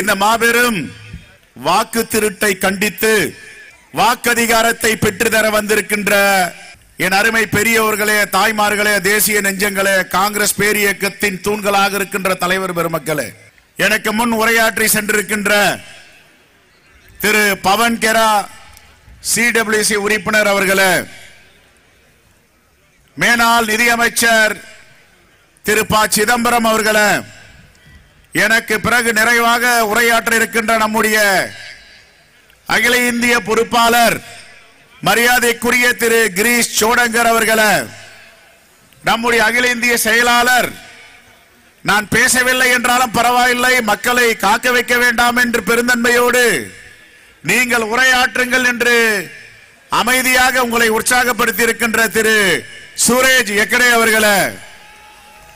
இந்த மாபெரும் வாக்கு திருட்டை கண்டித்து வாக்கதிகாரத்தை பெற்றுத்தர வந்திருக்கின்ற என் அருமை பெரியவர்களே, தாய்மார்களே, தேசிய நெஞ்சங்களே, காங்கிரஸ் பேரியக்கத்தின் தூண்களாக இருக்கின்ற தலைவர் பெருமக்களே, எனக்கு முன் உரையாற்றி சென்றிருக்கின்ற திரு பவன் கெரா CWC உறுப்பினர் அவர்களே, மேனாள் நிதியமைச்சர் திரு ப சிதம்பரம் அவர்களே, எனக்கு பிறகு நிறைவாக உரையாற்ற இருக்கின்ற நம்முடைய அகில இந்திய பொறுப்பாளர் மரியாதைக்குரிய திரு கிரீஷ் சோடங்கர் அவர்களே, நம்முடைய அகில இந்திய செயலாளர், நான் பேசவில்லை என்றாலும் பரவாயில்லை, மக்களை காக்க வைக்க வேண்டாம் என்று பெருந்தன்மையோடு நீங்கள் உரையாற்றுங்கள் என்று அமைதியாக உங்களை உற்சாகப்படுத்தி இருக்கின்ற திரு சுரேஷ் எக்கடே அவர்களே,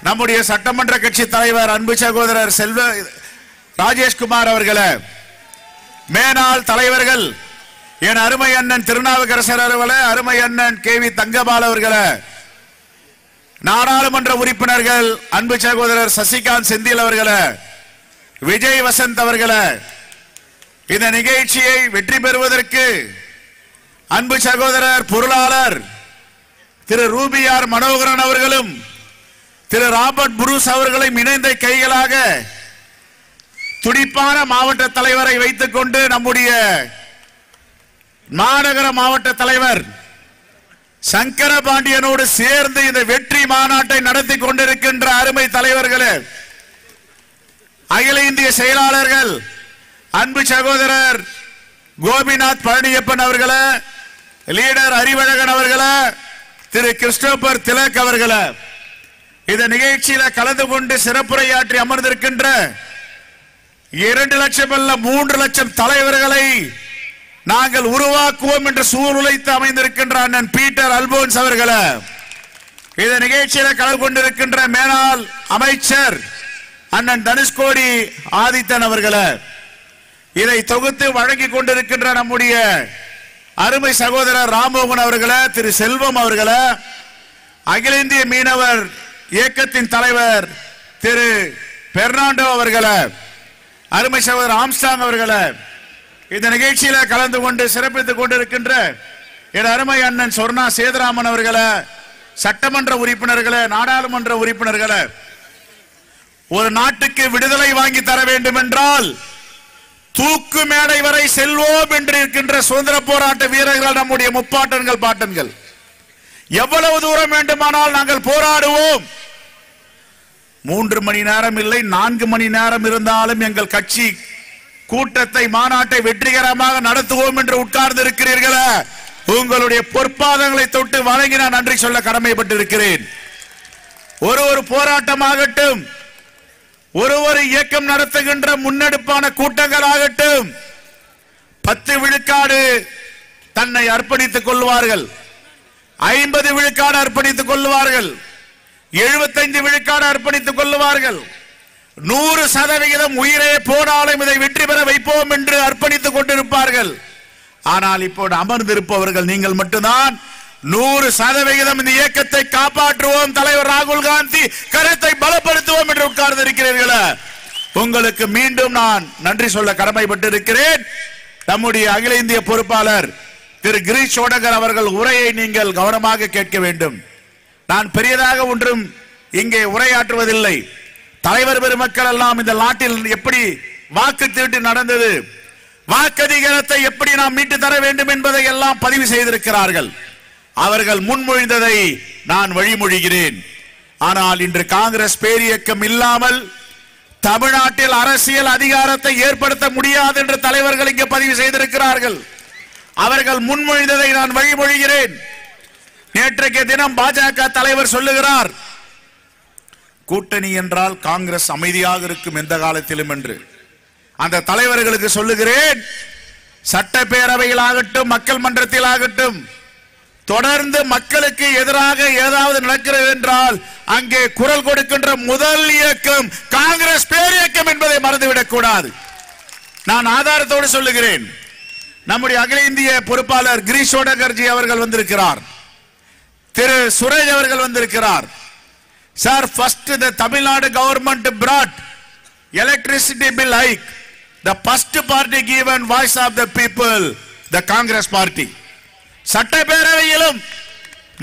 நம்முடைய சட்டமன்ற கட்சி தலைவர் அன்பு சகோதரர் செல்வ ராஜேஷ்குமார் அவர்களே, மேனாள் தலைவர்கள் என் அருமை அண்ணன் திருநாவுக்கரசர் அவர்களே, அருமை அண்ணன் KV தங்கபால் அவர்களே, நாடாளுமன்ற உறுப்பினர்கள் அன்பு சகோதரர் சசிகாந்த் செந்தில் அவர்களே, விஜய் வசந்த் அவர்களே, இந்த நிகழ்ச்சியை வெற்றி பெறுவதற்கு அன்பு சகோதரர் பொருளாளர் திரு ரூபியார் மனோகரன் அவர்களும் திரு ராபர்ட் புரூஸ் அவர்களும் இணைந்த கைகளாக துடிப்பான மாவட்ட தலைவரை வைத்துக் கொண்டு நம்முடைய மாநகர மாவட்ட தலைவர் சங்கர பாண்டியனோடு சேர்ந்து இந்த வெற்றி மாநாட்டை நடத்தி கொண்டிருக்கின்ற அருமை தலைவர்களே, அகில இந்திய செயலாளர்கள் அன்பு சகோதரர் கோபிநாத் பழனியப்பன் அவர்களே, லீடர் அறிவழகன் அவர்களே, திரு கிறிஸ்டோபர் திலக் அவர்களே, இந்த நிகழ்ச்சியில கலந்து கொண்டு சிறப்புரையாற்றி அமர்ந்திருக்கின்ற 2 லட்சம் அல்ல 3 லட்சம் தலைவர்களை நாங்கள் உருவாக்குவோம் என்று சூழ்நிலைத்து அமைந்திருக்கின்ற அண்ணன் பீட்டர் அல்போன்ஸ் அவர்களே, இந்த நிகழ்ச்சியில கலந்து கொண்டிருக்கின்ற மேனாள் அமைச்சர் அண்ணன் தனுஷ்கோடி ஆதித்தன் அவர்களே, இதை தொகுத்து வழங்கி கொண்டிருக்கின்ற நம்முடைய அருமை சகோதரர் ராமமோகன் அவர்களே, திரு செல்வம் அவர்களே, அகில இந்திய மீனவர் இயக்கத்தின் தலைவர் திரு பெர்னாண்டோ அவர்களே, அருமை சகோதரர் ஆம்ஸ்டாங் அவர்களே, இந்த நிகழ்ச்சியில கலந்து கொண்டு சிறப்பித்துக் கொண்டிருக்கின்ற என் அருமை அண்ணன் சொர்ணா சேதுராமன் அவர்களே, சட்டமன்ற உறுப்பினர்களே, நாடாளுமன்ற உறுப்பினர்களே, ஒரு நாட்டுக்கு விடுதலை வாங்கி தர வேண்டும் என்றால் தூக்கு மேடை வரை செல்வோம் என்று இருக்கின்ற சுதந்திர போராட்ட வீரர்கள் நம்முடைய முப்பாட்டன்கள் பாட்டன்கள், எவ்வளவு தூரம் வேண்டுமானால் நாங்கள் போராடுவோம். 3 மணி நேரம் இல்லை 4 மணி நேரம் இருந்தாலும் எங்கள் கட்சி கூட்டத்தை மாநாட்டை வெற்றிகரமாக நடத்துவோம் என்று உட்கார்ந்து இருக்கிறீர்களா? உங்களுடைய பொற்பாதங்களை தொட்டு வணங்கி நான் நன்றி சொல்ல கடமைப்பட்டிருக்கிறேன். ஒரு போராட்டமாகட்டும், ஒரு இயக்கம் நடத்துகின்ற முன்னெடுப்பான கூட்டங்கள் ஆகட்டும், 10 விழுக்காடு தன்னை அர்ப்பணித்துக் கொள்வார்கள், 50 விழுக்காடு அர்ப்பணித்துக் கொள்வார்கள், 75 விழுக்காடு அர்ப்பணித்துக் கொள்வார்கள், 100% உயிரே போனாலும் இதை வெற்றி பெற வைப்போம் என்று அர்ப்பணித்துக் கொண்டிருப்பார்கள். ஆனால் இப்போது அமர்ந்திருப்பவர்கள் நீங்கள் மட்டும்தான் 100% இந்த இயக்கத்தை காப்பாற்றுவோம், தலைவர் ராகுல் காந்தி கருத்தை பலப்படுத்துவோம் என்று உட்கார்ந்து இருக்கிறீர்களா? உங்களுக்கு மீண்டும் நான் நன்றி சொல்ல கடமைப்பட்டிருக்கிறேன். நம்முடைய அகில இந்திய பொறுப்பாளர் திரு கிரீஷ் சோடங்கர் அவர்கள் உரையை நீங்கள் கவனமாக கேட்க வேண்டும். நான் பெரியதாக ஒன்றும் இங்கே உரையாற்றுவதில்லை. தலைவர் பெருமக்கள் எல்லாம் இந்த நாட்டில் எப்படி வாக்கு திருட்டு நடந்தது, வாக்கதிகாரத்தை எப்படி நாம் மீட்டு தர வேண்டும் என்பதை எல்லாம் பதிவு செய்திருக்கிறார்கள். அவர்கள் முன்மொழிந்ததை நான் வழிமொழிகிறேன். ஆனால் இன்று காங்கிரஸ் பேரியக்கம் இல்லாமல் தமிழ்நாட்டில் அரசியல் அதிகாரத்தை ஏற்படுத்த முடியாது என்று தலைவர்கள் இங்கே பதிவு செய்திருக்கிறார்கள். அவர்கள் முன்மொழிந்ததை நான் வழிமொழிகிறேன். நேற்றைக்கு தினம் பாஜக தலைவர் சொல்லுகிறார், கூட்டணி என்றால் காங்கிரஸ் அமைதியாக இருக்கும் எந்த காலத்திலும் என்று. அந்த தலைவர்களுக்கு சொல்லுகிறேன், சட்டப்பேரவையில் ஆகட்டும் மக்கள் மன்றத்தில் ஆகட்டும் தொடர்ந்து மக்களுக்கு எதிராக ஏதாவது நடக்கிறது என்றால் அங்கே குரல் கொடுக்கின்ற முதல் இயக்கம் காங்கிரஸ் பேரியக்கம் என்பதை மறந்துவிடக் கூடாது. நான் ஆதாரத்தோடு சொல்லுகிறேன். நம்முடைய அகில இந்திய பொறுப்பாளர் கிரீஷ் சோடங்கர்ஜி அவர்கள் வந்திருக்கிறார், திரு சுரேஷ் அவர்கள் வந்திருக்கிறார். Sir, first the Tamil Nadu government brought electricity bill hike. the first party given voice of the people, the Congress party. சட்டப்பேரவையிலும்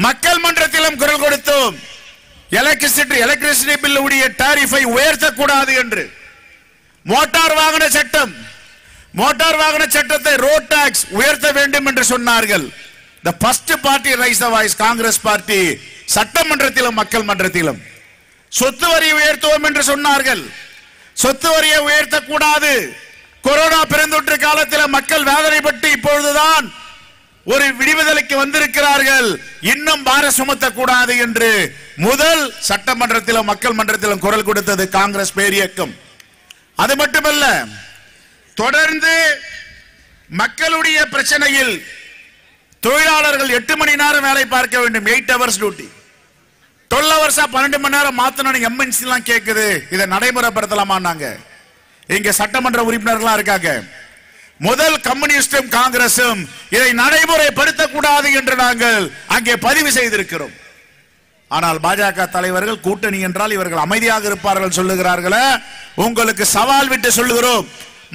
மக்கள் மன்றத்திலும் குரல் கொடுத்தோம். எலக்ட்ரிசிட்டி பில் உடைய டாரிஃபை உயர்த்தக்கூடாது என்று. மோட்டார் வாகன சட்டத்தை ரோட் டாக்ஸ் உயர்த்த வேண்டும் என்று சொன்னார்கள். The first party raised the voice, Congress party, சட்டமன்றத்திலும் மக்கள் மன்றத்திலும். சொத்து வரி உயர்த்துவோம் என்று சொன்னார்கள். சொத்து வரியை உயர்த்தக்கூடாது. கொரோனா பெருந்தொற்று காலத்தில் மக்கள் வேதனைப்பட்டு இப்பொழுதுதான் ஒரு விடுதலைக்கு வந்திருக்கிறார்கள். இன்னும் பார சுமத்தக்கூடாது என்று முதல் சட்டமன்றத்திலும் மக்கள் மன்றத்திலும் குரல் கொடுத்தது காங்கிரஸ் பேரியக்கம். அது மட்டுமல்ல, தொடர்ந்து மக்களுடைய பிரச்சனையில் தொழிலாளர்கள் 8 மணி நேரம் வேலை பார்க்க வேண்டும், 8 hours டியூட்டி. 12 hours 12 மணி நேரம் மாத்தணும் எம்என்சி எல்லாம் கேக்குது. இதை நடைமுறைப்படுத்தலாமான்னாங்க. இங்க சட்டமன்ற உறுப்பினர்களா இருக்காங்க. முதல் கம்யூனிஸ்டும் காங்கிரசும் இதை நடைமுறைப்படுத்தக்கூடாது என்று நாங்கள் அங்கே பதிவு செய்திருக்கிறோம். ஆனால் பாஜக தலைவர்கள் கூட்டணி என்றால் இவர்கள் அமைதியாக இருப்பார்கள் சொல்லுகிறார்களே. உங்களுக்கு சவால் விட்டு சொல்லுகிறோம்,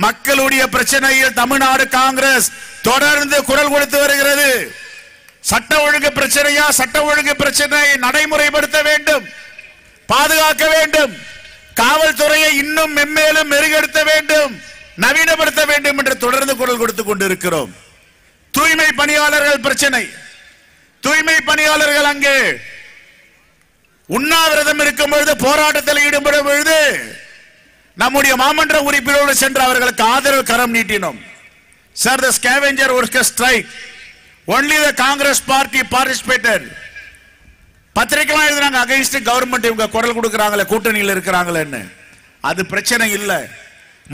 மக்களுடைய பிரச்சனையில் தமிழ்நாடு காங்கிரஸ் தொடர்ந்து குரல் கொடுத்து வருகிறது. சட்ட ஒழுங்கு பிரச்சனையா? சட்ட ஒழுங்கு பிரச்சனையை நடைமுறைப்படுத்த வேண்டும், பாதுகாக்க வேண்டும். காவல்துறையை இன்னும் மென்மேலும் மெருகெடுத்த வேண்டும், நவீனப்படுத்த வேண்டும் என்று தொடர்ந்து குரல் கொடுத்துக் கொண்டிருக்கிறோம். தூய்மை பணியாளர்கள் பிரச்சனை. தூய்மை பணியாளர்கள் அங்கே உண்ணாவிரதம் இருக்கும் பொழுது, போராட்டத்தில் ஈடுபடும் பொழுது நம்முடைய மாமன்ற உறுப்பினரோடு சென்று அவர்களுக்கு ஆதரவு கரம் நீட்டினோம். Sir, the scavenger workers strike. Only the Congress party participated. பத்திரிகைலாம் எழுதுறாங்க அகைன்ஸ்ட் கவர்மெண்ட், இவங்க குரல் கொடுக்கறாங்களே, கூட்டணியில் இருக்கிறாங்களேன்னு. அது பிரச்சனை இல்லை.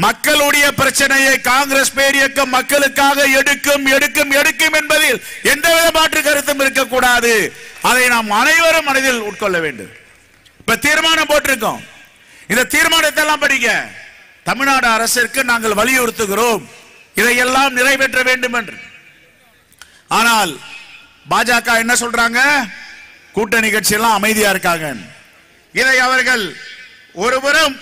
மக்களுடைய பிரச்சனையை காங்கிரஸ் பேரியக்கம் மக்களுக்காக எடுக்கும் எடுக்கும் எடுக்கும் என்பதில் எந்தவித மாற்று கருத்தும் இருக்கக்கூடாது. அதை நாம் அனைவரும் மனதில் உட்கொள்ள வேண்டும். இப்ப தீர்மானம் போட்டிருக்கோம். இந்த தீர்மானத்தை எல்லாம் படிக்க தமிழ்நாடு அரசிற்கு நாங்கள் வலியுறுத்துகிறோம், இதையெல்லாம் நிறைவேற்ற வேண்டும் என்று. ஆனால் பாஜக என்ன சொல்றாங்க? கூட்டணி கட்சி எல்லாம் அமைதியா இருக்காங்க. இதை அவர்கள் ஒருபுறம்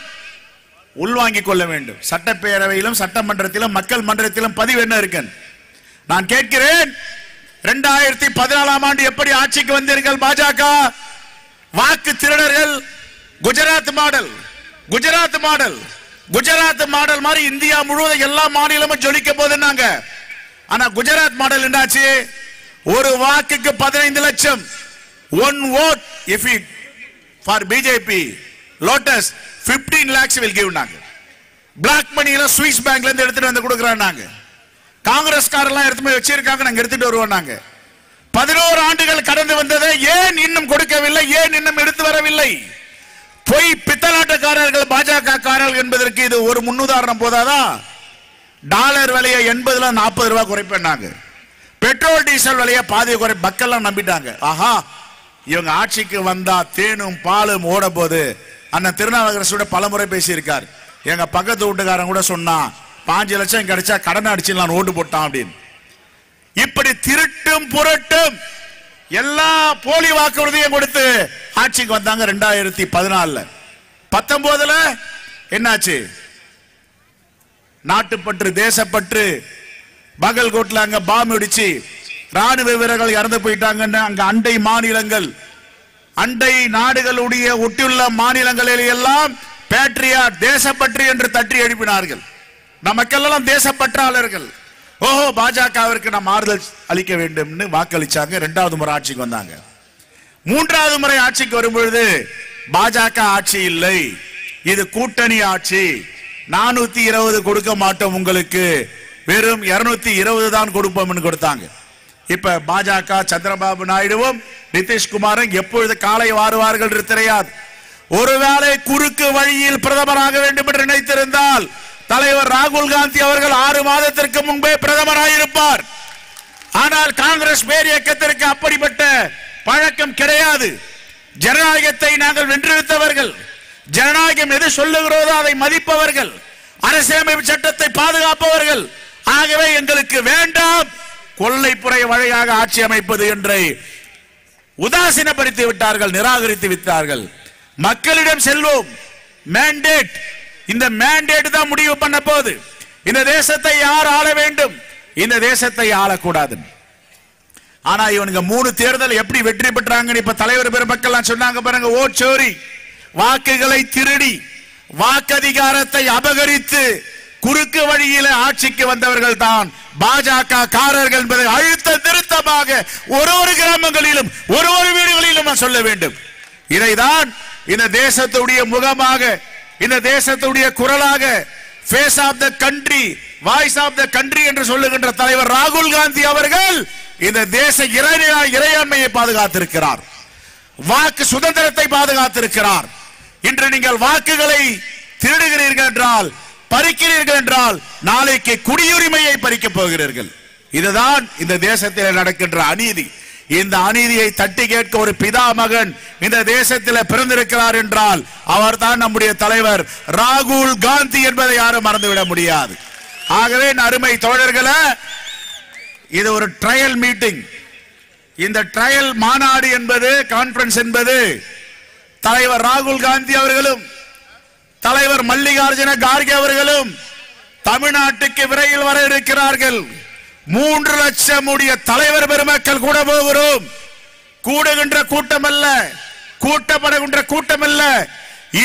உள்வாங்கிக் கொள்ள வேண்டும். சட்டப்பேரவையிலும் சட்டமன்றத்திலும் மக்கள் மன்றத்திலும் பதிவு என்ன இருக்கு? நான் கேட்கிறேன், 2014ஆம் ஆண்டு எப்படி ஆட்சிக்கு வந்தீர்கள் பாஜக? வாக்கு திருடர்கள். Gujarat model, Gujarat model, Gujarat model மாதிரி இந்தியா முழுவதும் எல்லா மாநிலமும் ஜொலிக்க போதுன்னாங்க. ஆனா குஜராத் மாடல் என்னாச்சு? ஒரு வாக்குக்கு 15 லட்சம். 1 vote if it for BJP Lotus 15 lakhs will give நாங்க. பிளாக் மணியில சுவிஸ் பேங்க்ல இருந்து எடுத்துட்டு வந்து கொடுக்கறாங்க. காங்கிரஸ்காரலாம் எடுத்து போய் வச்சிருக்காங்க, நாங்க எடுத்துட்டு வருவோம். நாங்க 11 ஆண்டுகள் கடந்து வந்ததை ஏன் இன்னும் கொடுக்கவில்லை? ஏன் இன்னும் எடுத்து வரவில்லை? பொய் பித்தலாட்டக்காரர்கள் பாஜக காரர்கள் என்பதற்கு இது ஒரு முன்னுதாரணம் போதாதா? டாலர் விலையை 80ல 40 ரூபாய் குறைப்பேன்னாங்க. பெட்ரோல் டீசல் விலையை பாதி குறை. மக்கள்லாம் நம்பிட்டாங்க. ஆஹா, இவங்க ஆட்சிக்கு வந்தா தேனும் பாலும் ஓட போது. அண்ணன் திருநாவுக்கரசோட பலமுறை பேசியிருக்கார். எங்க பக்கத்து வீட்டுக்காரன் கூட சொன்னா 5 லட்சம் கிடைச்சா கடனை அடிச்சுலாம் ஓட்டு போட்டான் அப்படின்னு. இப்படி திருட்டும் புரட்டும் எல்லா போலி வாக்குறுதியும் கொடுத்து ஆட்சிக்கு வந்தாங்க 2014. 19ல என்னாச்சு? நாட்டுப்பற்று, தேசப்பற்று. பகல்கோட்ல அங்க பாம்பு இடிச்சு ராணுவ வீரர்கள் இறந்து போயிட்டாங்கன்னு அங்க அண்டை மாநிலங்கள், அண்டை நாடுகளுடைய ஒட்டியுள்ள மாநிலங்களில் எல்லாம் பேட்ரியாட், தேசப்பற்று என்று தட்டி எழுப்பினார்கள். நமக்கெல்லாம் தேசப்பற்றாளர்கள். ஓஹோ, பாஜகவிற்கு நாம் ஆறுதல் அளிக்க வேண்டும் வாக்களிச்சாங்க. 2வது முறை ஆட்சிக்கு வந்தாங்க. 3வது முறை ஆட்சிக்கு வரும்பொழுது பாஜக ஆட்சி இல்லை, இது கூட்டணி ஆட்சி. 420 கொடுக்க மாட்டோம் உங்களுக்கு, வெறும் 220 தான் கொடுப்போம் கொடுத்தாங்க. இப்ப பாஜக சந்திரபாபு நாயுடுவும் நிதிஷ்குமாரும் எப்பொழுது காலை வாருவார்கள் என்று தெரியாது. ஒருவேளை குறுக்கு வழியில் பிரதமராக வேண்டும் என்று நினைத்திருந்தால் தலைவர் ராகுல் காந்தி அவர்கள் 6 மாதத்திற்கு முன்பே பிரதமராயிருப்பார். ஆனால் காங்கிரஸ் பேரியக்கத்திற்கு அப்படிப்பட்ட பழக்கம் கிடையாது. ஜனநாயகத்தை நாங்கள் வென்றெடுத்தவர்கள், ஜனநாயகம் எது சொல்லுகிறதோ அதை மதிப்பவர்கள், அரசியலமைப்பு சட்டத்தை பாதுகாப்பவர்கள். ஆகவே எங்களுக்கு வேண்டாம் கொள்ளைப்புறை வழியாக ஆட்சி அமைப்பது என்று உதாசீனப்படுத்தி விட்டார்கள், நிராகரித்து விட்டார்கள். மக்களிடம் செல்வோம். மேண்டேட், இந்த மேண்டேட் தான் முடிவு பண்ண போது. இந்த தேசத்தை யார் ஆள வேண்டும்? இந்த தேசத்தை ஆளக்கூடாது. ஆனா இவனுங்க 3 தேர்தல் எப்படி வெற்றி பெற்றாங்கன்னு இப்ப தலைவர் பெருமக்கள் சொன்னாங்க பாருங்க. ஓட்சோரி, வாக்குகளை திருடி, வாக்கதிகாரத்தை அபகரித்து குறுக்கு வழியில ஆட்சிக்கு வந்தவர்கள் தான் பாஜக காரர்கள் என்பதை அழுத்த திருத்தமாக ஒரு கிராமங்களிலும் ஒரு வீடுகளிலும் சொல்ல வேண்டும். இதைதான் இந்த தேசத்துடைய முகமாக, இந்த தேசத்துடைய குரலாக, face of the country, voice of the country என்று சொல்லுகின்ற தலைவர் ராகுல் காந்தி அவர்கள் இந்த தேச இறையாண்மையை பாதுகாத்திருக்கிறார், வாக்கு சுதந்திரத்தை பாதுகாத்திருக்கிறார். இன்று நீங்கள் வாக்குகளை திருடுகிறீர்கள் என்றால், பறிக்கிறீர்கள் என்றால், நாளைக்கு குடியுரிமையை பறிக்கப் போகிறீர்கள். இதுதான் இந்த தேசத்தில் நடக்கின்ற அநீதி. இந்த அநீதியை தட்டி கேட்க ஒரு பிதா மகன் இந்த தேசத்தில் பிறந்திருக்கிறார் என்றால் அவர் தான் நம்முடைய தலைவர் ராகுல் காந்தி என்பதை யாரும் மறந்துவிட முடியாது. ஆகவே அருமை தோழர்களே, இது ஒரு ட்ரையல் மீட்டிங். இந்த ட்ரையல் மாநாடு என்பது, கான்பரன்ஸ் என்பது தலைவர் ராகுல் காந்தி அவர்களும் தலைவர் மல்லிகார்ஜுன கார்கே அவர்களும் தமிழ்நாட்டுக்கு விரைவில் வர இருக்கிறார்கள். 3 லட்சம் தலைவர் பெருமக்கள் கூட போகிறோம். கூடுகின்ற கூட்டம் அல்ல, கூட்டப்படுகின்ற கூட்டம் அல்ல,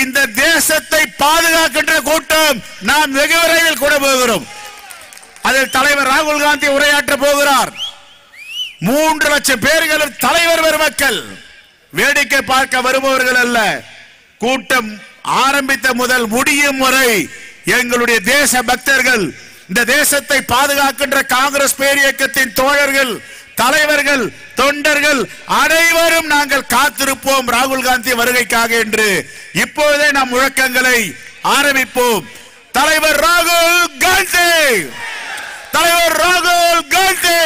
இந்த தேசத்தை பாதுகாக்கின்ற கூட்டம் நாம் வெகு விரைவில் கூட போகிறோம். அதில் தலைவர் ராகுல் காந்தி உரையாற்ற போகிறார். 3 லட்சம் பேர்களும் தலைவர் பெருமக்கள், வேடிக்கை பார்க்க வருபவர்கள் அல்ல. கூட்டம் ஆரம்பித்த முதல் முடியும் வரை எங்களுடைய தேச பக்தர்கள், இந்த தேசத்தை பாதுகாக்கின்ற காங்கிரஸ் பேரியக்கத்தின் தோழர்கள், தலைவர்கள், தொண்டர்கள் அனைவரும் நாங்கள் காத்திருப்போம் ராகுல் காந்தி வருகைக்காக என்று இப்போதே நாம் முழக்கங்களை ஆரம்பிப்போம். தலைவர் ராகுல் காந்தி, தலைவர் ராகுல் காந்தி,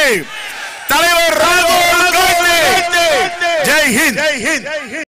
தலைவர் ராகுல் காந்தி. ஜெய் ஹிந்த்.